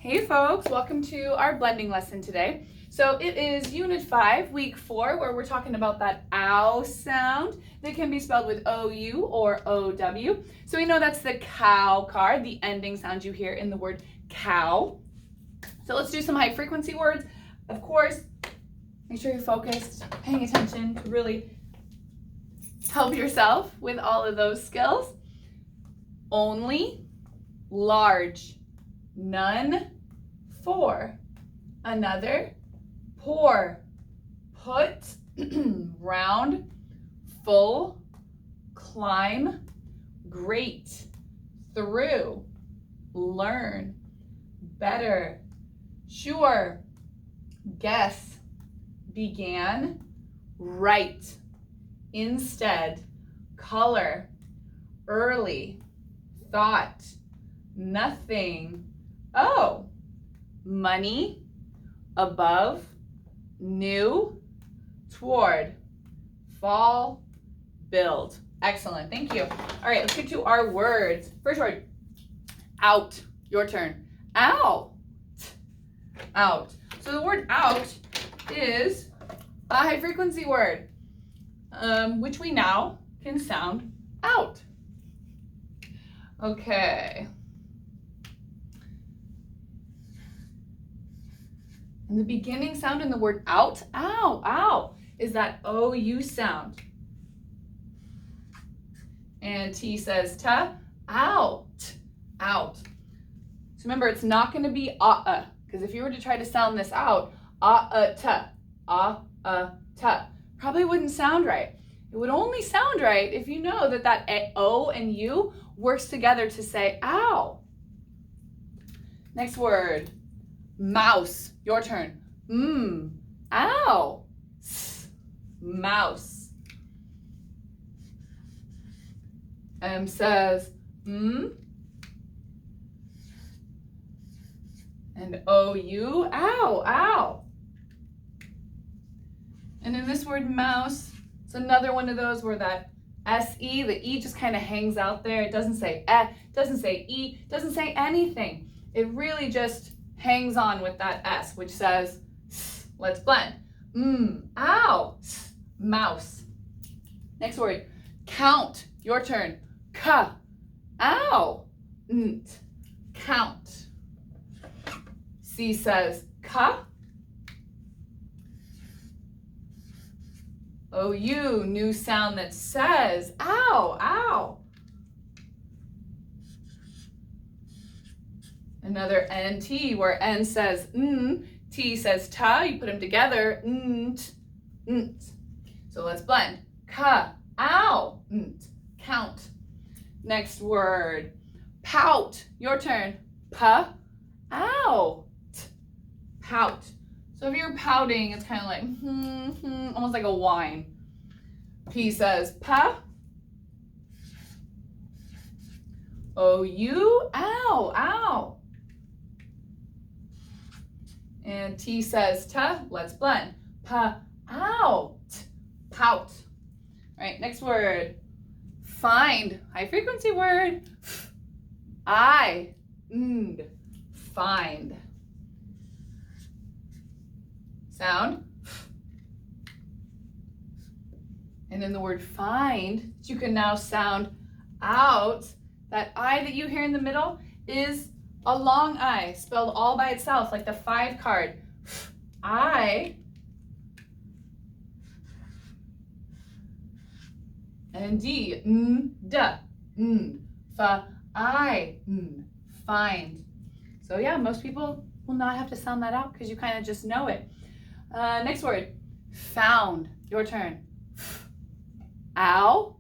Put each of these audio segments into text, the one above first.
Hey folks, welcome to our blending lesson today. So it is Unit 5, Week 4, where we're talking about that ow sound that can be spelled with O-U or O-W. So we know that's the cow card, the ending sound you hear in the word cow. So let's do some high frequency words. Of course, make sure you're focused, paying attention to really help yourself with all of those skills. Only, large, none, for, another, pour, put, round, full, climb, great, through, learn, better, sure, guess, began, right, instead, color, early, thought, nothing, oh, money, above, new, toward, fall, build. Excellent, thank you. All right, let's get to our words. First word, out. Your turn. Out. Out. So the word out is a high frequency word, which we now can sound out. Okay. And the beginning sound in the word out, ow, ow, is that O-U sound. And T says ta, out, out. So remember, it's not going to be because if you were to try to sound this out, ta, probably wouldn't sound right. It would only sound right if you know that that O and U works together to say ow. Next word, mouse. Your turn. Ow. Mouse. M says and O-U, ow, ow. And in this word mouse, it's another one of those where that S-E, the E just kind of hangs out there. It doesn't say doesn't say E, doesn't say anything. It really just hangs on with that S, which says, let's blend. Ow, mouse. Next word, count. Your turn. Ka, ow, count. C says ka. O-U, new sound that says ow, ow. Another N-T where N says T says ta, you put them together, So let's blend. Ka, ow, count. Next word, pout. Your turn. Pa, ow, pout. So if you're pouting, it's kind of like almost like a whine. P says pa. O-U, ow, ow. And T says ta. Let's blend. Pa, ow, pout. All right, next word. Find. High frequency word. Find. Sound. And then the word find, you can now sound out. That I that you hear in the middle is a long I, spelled all by itself, like the 5 card. I. And D, fa, I, find. So yeah, most people will not have to sound that out because you kind of just know it. Next word, found. Your turn. Ow,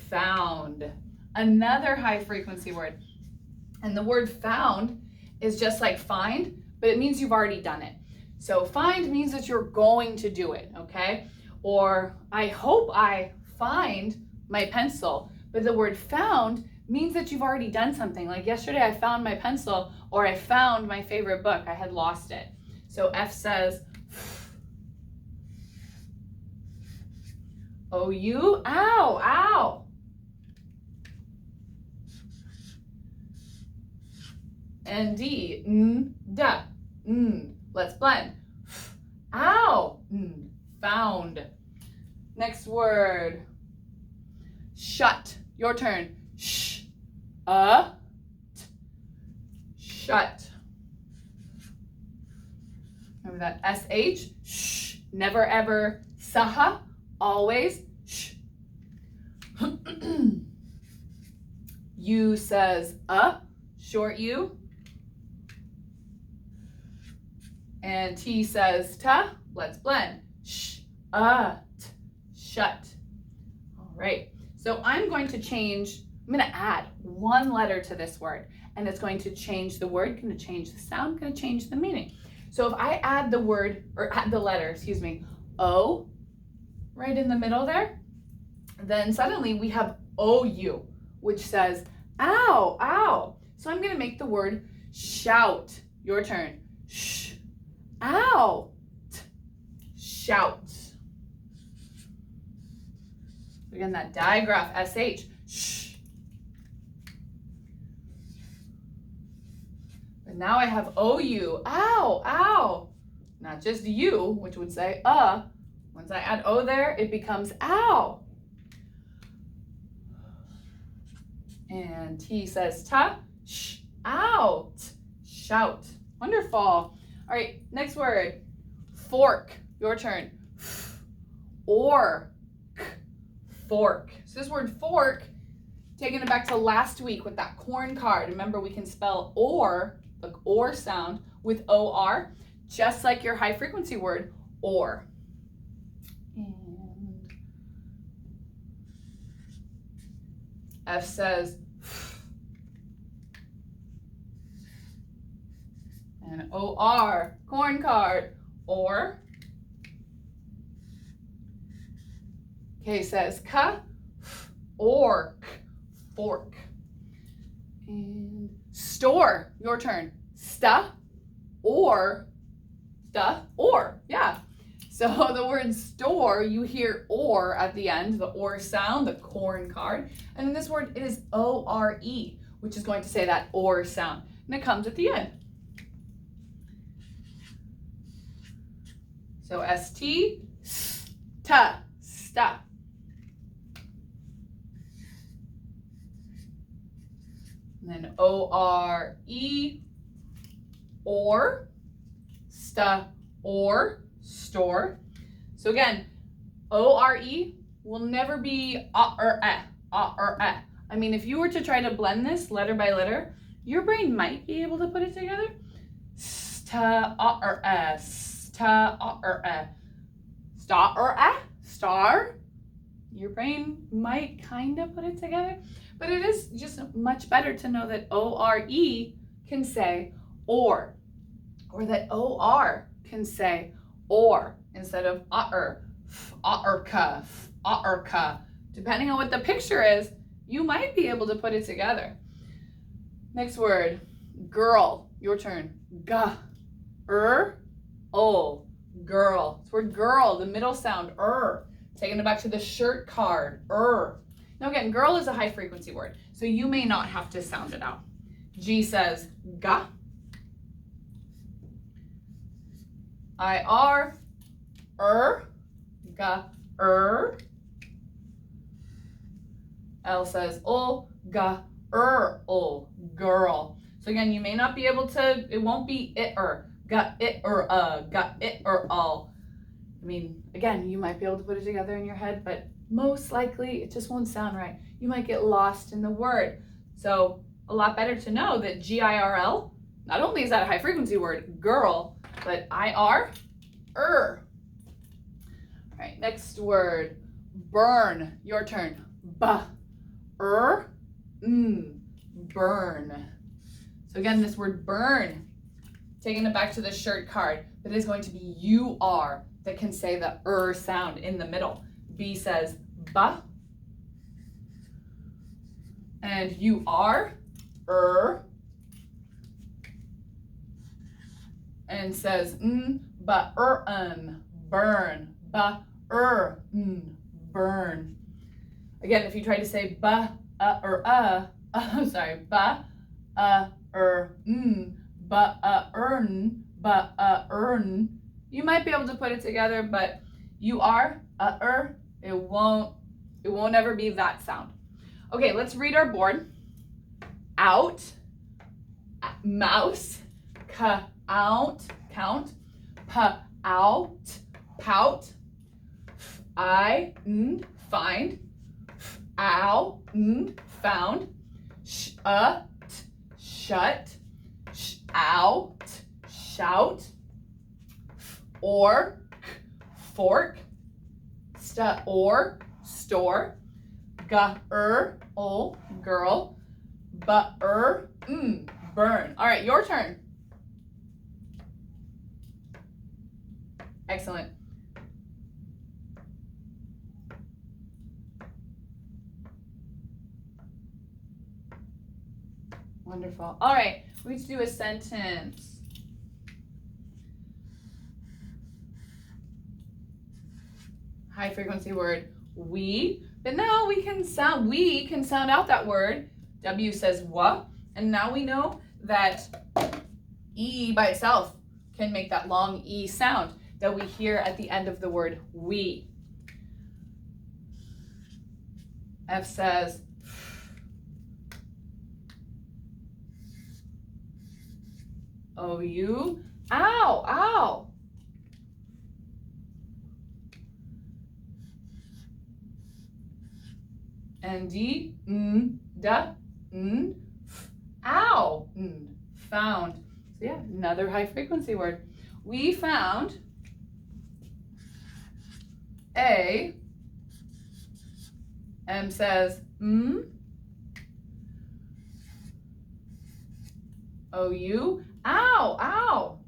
found. Another high frequency word. And the word found is just like find, but it means you've already done it. So find means that you're going to do it, okay? Or I hope I find my pencil. But the word found means that you've already done something. Like yesterday I found my pencil, or I found my favorite book. I had lost it. So F says O-U, ow, ow. And D, da, let's blend. Ow, found. Next word, shut, your turn. Sh, t, shut. Remember that SH, sh, never ever, saha, always, sh. U says short U. And T says ta, let's blend. Sh, t, shut. All right, so I'm going to add one letter to this word, and it's going to change the word, going to change the sound, going to change the meaning. So if I add the word, or add the letter, O, right in the middle there, then suddenly we have OU, which says, ow, ow. So I'm going to make the word shout. Your turn. Sh, ow, t, shout. Again, that digraph, SH, sh. And now I have OU, ow, ow. Not just U, which would say Once I add O there, it becomes ow. And T says ta, sh, out, shout. Wonderful. All right, next word, fork, your turn. Or, fork. So this word fork, taking it back to last week with that corn card. Remember, we can spell or, the or sound, with OR, just like your high frequency word, or. And F says, and OR, corn card, or. K says ka, or fork. And store, your turn. Sta, or, yeah. So the word store, you hear or at the end, the or sound, the corn card. And in this word, it is O-R-E, which is going to say that or sound. And it comes at the end. So S-T, sta, sta. And then O-R-E, or, sta, or, store. So again, O-R-E will never be or eh. I mean, if you were to try to blend this letter by letter, your brain might be able to put it together. Sta, or eh, sta, or eh. Sta, or eh, star. Your brain might kind of put it together, but it is just much better to know that O-R-E can say or that O-R can say or instead of ka. Depending on what the picture is, you might be able to put it together. Next word, girl, your turn. Ga, o, girl. This word girl, the middle sound, taking it back to the shirt card, Now again, girl is a high frequency word, so you may not have to sound it out. G says ga. I-R, ga, L says ol, ga, ol, girl. So again, you may not be able to, it won't be it ga, it all. I mean, again, you might be able to put it together in your head, but most likely it just won't sound right. You might get lost in the word. So a lot better to know that G-I-R-L, not only is that a high frequency word, girl, but I-R, All right, next word, burn, your turn. Burn. So again, this word burn, taking it back to the shirt card, that is going to be U-R that can say the sound in the middle. B says ba. And U-R, and says burn, burn. Again, if you try to say ba earn. You might be able to put it together, but you are, it won't ever be that sound. Okay, let's read our board. Out, mouse, out, count, out, pout, find, ow, found, shut, out, shout, or, fork, or, store, girl, burn. All right, your turn. Excellent. Wonderful. All right, we need to do a sentence. High frequency word, we. But now we can sound out that word. W says wa, and now we know that E by itself can make that long E sound that we hear at the end of the word we. F says O-U, ow, ow. N-D, da, ow, found. So yeah, another high frequency word. We found a. M says O-U, ow, ow.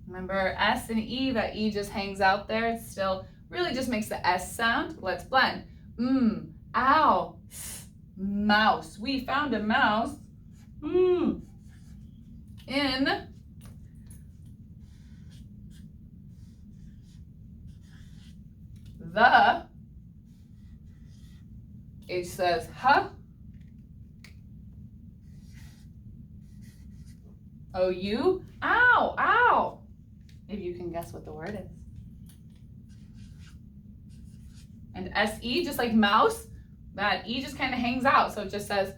Remember S and E, that E just hangs out there. It still really just makes the S sound. Let's blend. Ow, mouse. We found a mouse. In the. H says huh. O-U, ow, ow. Maybe you can guess what the word is. And S-E, just like mouse, that E just kind of hangs out. So it just says,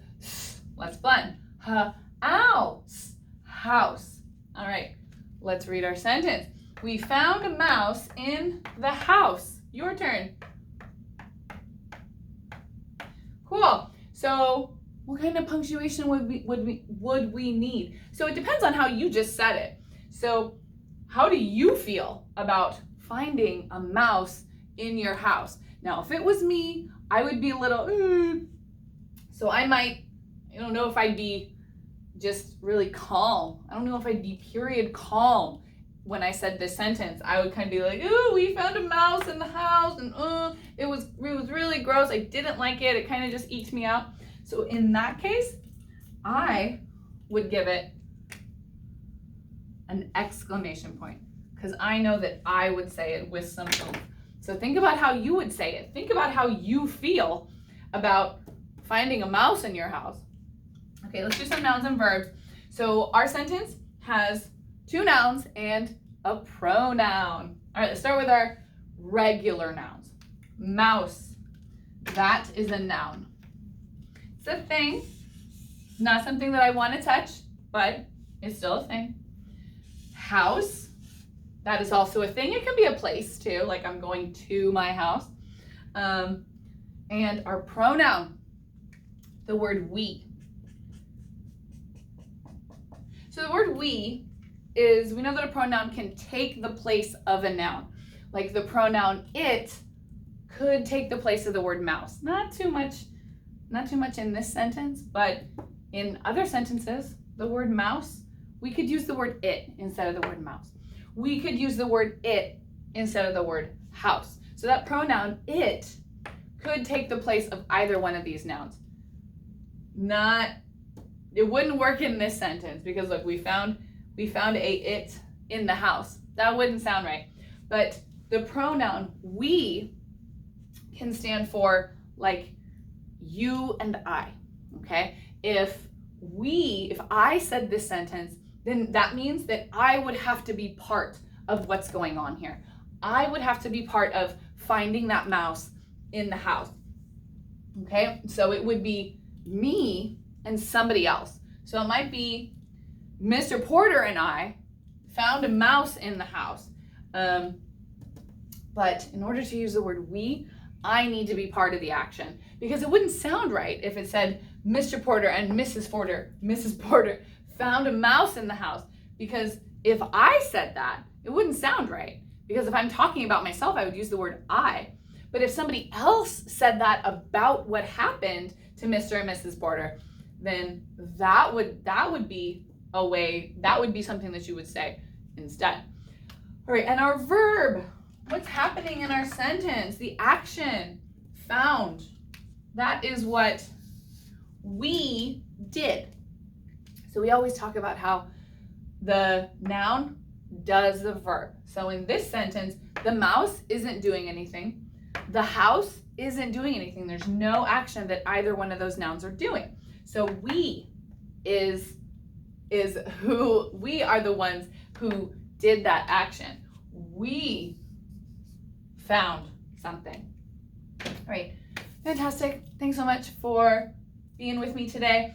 let's blend. Ow, house. All right, let's read our sentence. We found a mouse in the house. Your turn. Cool. So what kind of punctuation would we need? So it depends on how you just said it. So how do you feel about finding a mouse in your house? Now, if it was me, I would be a little, So I don't know if I'd be just really calm. I don't know if I'd be period calm when I said this sentence. I would kind of be like, ooh, we found a mouse in the house, and it was really gross. I didn't like it. It kind of just eked me out. So in that case, I would give it an exclamation point, because I know that I would say it with some oomph. So think about how you would say it. Think about how you feel about finding a mouse in your house. Okay, let's do some nouns and verbs. So our sentence has 2 nouns and a pronoun. All right, let's start with our regular nouns. Mouse, that is a noun. It's a thing, not something that I want to touch, but it's still a thing. House, that is also a thing. It can be a place too, like I'm going to my house. And our pronoun, the word we. So the word we know that a pronoun can take the place of a noun. Like the pronoun it could take the place of the word mouse. Not too much in this sentence, but in other sentences, the word mouse, we could use the word it instead of the word mouse. We could use the word it instead of the word house. So that pronoun it could take the place of either one of these nouns. It wouldn't work in this sentence because look, we found a it in the house. That wouldn't sound right. But the pronoun we can stand for like you and I, okay? If I said this sentence, then that means that I would have to be part of what's going on here. I would have to be part of finding that mouse in the house, okay? So it would be me and somebody else. So it might be Mr. Porter and I found a mouse in the house. But in order to use the word we, I need to be part of the action, because it wouldn't sound right if it said Mr. Porter and Mrs. Porter found a mouse in the house. Because if I said that, it wouldn't sound right. Because if I'm talking about myself, I would use the word I. But if somebody else said that about what happened to Mr. and Mrs. Porter, then that would be a way, that would be something that you would say instead. All right, and our verb, what's happening in our sentence? The action, found. That is what we did. So we always talk about how the noun does the verb. So in this sentence, the mouse isn't doing anything. The house isn't doing anything. There's no action that either one of those nouns are doing. So we we are the ones who did that action. We found something. All right, fantastic. Thanks so much for being with me today.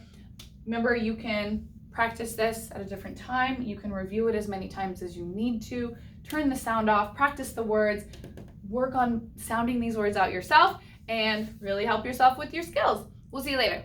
Remember, you can practice this at a different time. You can review it as many times as you need to. Turn the sound off, practice the words, work on sounding these words out yourself, and really help yourself with your skills. We'll see you later.